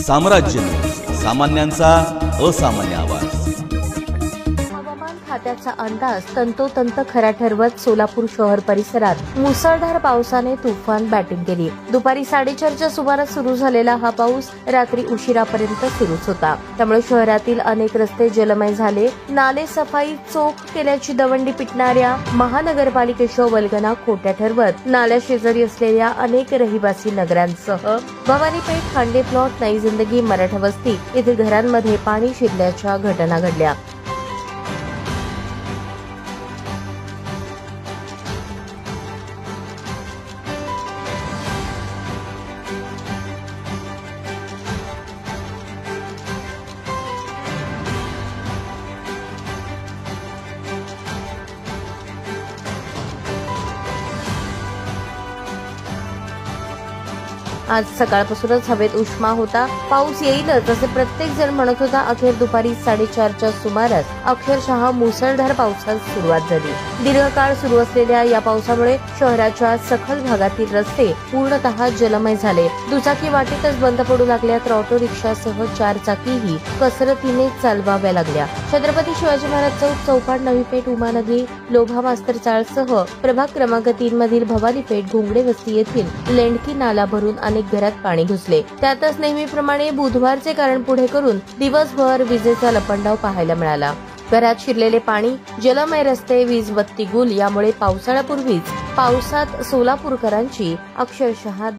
साम्राज्य, सामान्यांचा असामान्य आवाज। हवामान खात्याचा अंदाज तंतोतंत खरा ठरवत सोलापूर शहर परिसरात मुसळधार पावसाने तुफान बॅटिंग केली। दुपारी 4:30च्या सुमारास सुरू झालेला हा पाऊस रात्री उशिरापर्यंत सुरूच होता। त्यामुळे शहरातील अनेक रस्ते जलमय झाले। नाले सफाई चोख केल्याची दवंडी पिटणाऱ्या महानगरपालिकेच्या वल्गना खोट्या ठरवत नाल्या शेजारी असलेल्या अनेक रहिवासी नगरांसह भवानीपेठ, खांडे प्लॉट, नई जिंदगी, मराठा वस्ती येथील घरांमध्ये पाणी शिरल्याच्या घटना घडल्या। आज सकाळपासूनच हवेत उष्मा होता। पाऊस येईलच असे प्रत्येक जण म्हणत होता। अखेर दुपारी 4:30च्या सुमारास अक्षरशः मुसळधार पावसास सुरुवात झाली। दीर्घकाळ सुरू असलेल्या या पावसामुळे शहराच्या सखल भागातील रस्ते पूर्णतः जलमय झाले। दुचाकी वाटेतच बंद पडू लागल्या तर ऑटो रिक्षासह 4 चाकीही कसरतीने चालवाव्या लागल्या। छत्रपती शिवाजी महाराज चौक, चौपाट, नवी पेठ, उमानदी, लोभा मास्तर चाळसह प्रभाग क्रमांक 3 मधील भवानीपेठ, घोंगडे वस्ती येथील लेंडकी नाला भरून अनेक घरात पाणी घुसले। त्यातच नेहमीप्रमाणे बुधवारचे कारण पुढे करून दिवसभर विजेचा लपंडाव पाहायला मिळाला। घरात शिरलेले पाणी, जलमय रस्ते, वीज बत्ती गुल यामुळे पावसाळ्यापूर्वीच पावसात सोलापूरकरांची अक्षरशः